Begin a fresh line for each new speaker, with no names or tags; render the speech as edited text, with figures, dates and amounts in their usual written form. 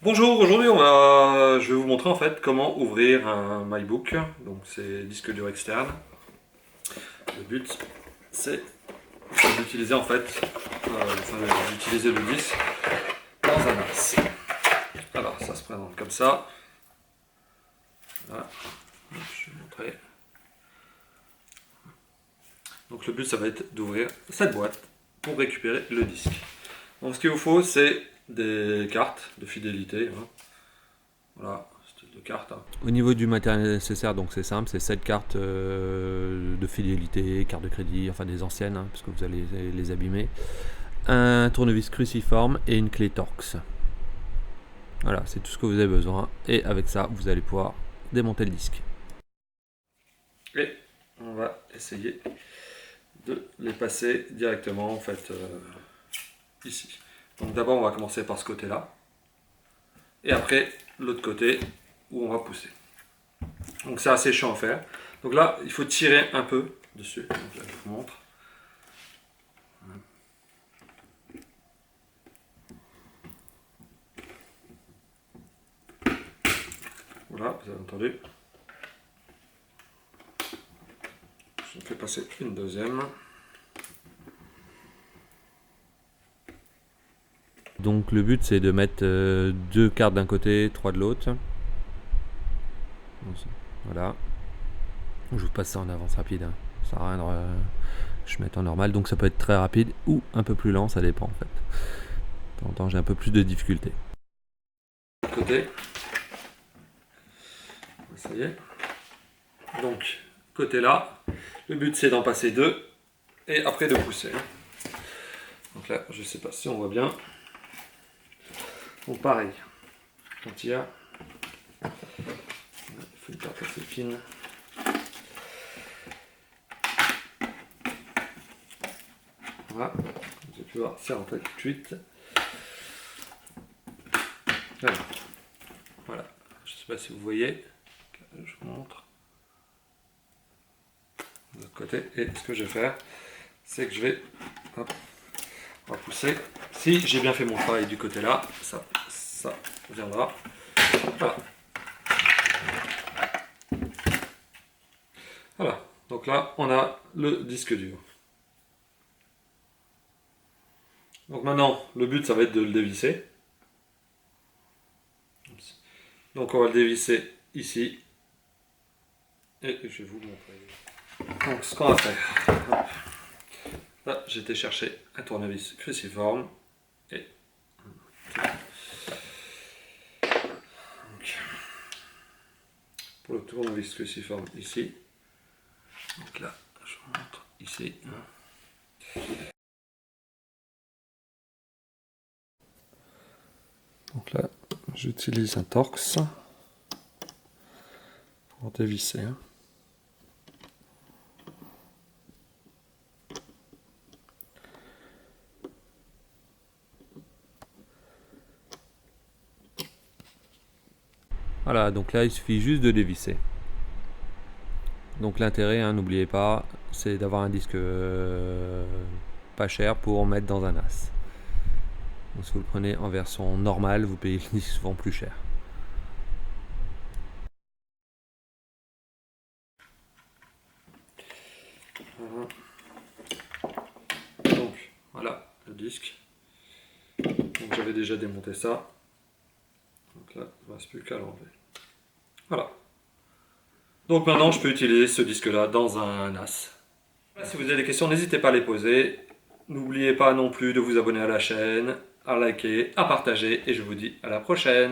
Bonjour, aujourd'hui je vais vous montrer en fait comment ouvrir un MacBook, donc c'est disque dur externe. Le but c'est d'utiliser en fait, d'utiliser le disque dans un NAS. Alors ça se présente comme ça. Voilà. Je vais vous montrer. Donc le but ça va être d'ouvrir cette boîte pour récupérer le disque. Donc ce qu'il vous faut c'est des cartes de fidélité. Voilà, style de carte.
Au niveau du matériel nécessaire, donc c'est simple, c'est 7 cartes de fidélité, cartes de crédit, enfin des anciennes, parce que vous allez les abîmer. Un tournevis cruciforme et une clé Torx. Voilà, c'est tout ce que vous avez besoin. Et avec ça, vous allez pouvoir démonter le disque.
Et on va essayer de les passer directement en fait ici. Donc d'abord on va commencer par ce côté là et après l'autre côté où on va pousser. Donc c'est assez chiant à faire. Donc là il faut tirer un peu dessus. Donc là, je vous montre. Voilà, vous avez entendu. Je fais passer une deuxième.
Donc le but c'est de mettre 2 cartes d'un côté, 3 de l'autre. Voilà. Je vous passe ça en avance rapide. Ça sert à rien de je mets en normal, donc ça peut être très rapide ou un peu plus lent, ça dépend en fait. De temps en temps j'ai un peu plus de difficultés.
Côté. Ça y est. Donc côté là, le but c'est d'en passer deux et après de pousser. Donc là je sais pas si on voit bien. Donc pareil, on tire. Il faut une carte assez fine. Voilà, vous allez pouvoir c'est rentré tout de suite. Voilà, je ne sais pas si vous voyez, je vous montre de l'autre côté. Et ce que je vais faire, c'est que je vais pousser. Si j'ai bien fait mon travail du côté là, ça viendra. Voilà. Voilà, donc là on a le disque dur. Donc maintenant, le but ça va être de le dévisser. Donc on va le dévisser ici. Et je vais vous montrer. Donc ce qu'on va faire. Là, j'ai été chercher un tournevis cruciforme. Et donc, pour le tournevis cruciforme ici. Donc là, je vous montre ici. Donc là, j'utilise un Torx pour dévisser.
Voilà, donc là il suffit juste de dévisser. Donc l'intérêt, n'oubliez pas, c'est d'avoir un disque pas cher pour mettre dans un NAS. Donc si vous le prenez en version normale, vous payez le disque souvent plus cher.
Donc voilà le disque. Donc j'avais déjà démonté ça. Donc là, il ne reste plus qu'à l'enlever. Voilà. Donc maintenant, je peux utiliser ce disque-là dans un NAS. Si vous avez des questions, n'hésitez pas à les poser. N'oubliez pas non plus de vous abonner à la chaîne, à liker, à partager, et je vous dis à la prochaine.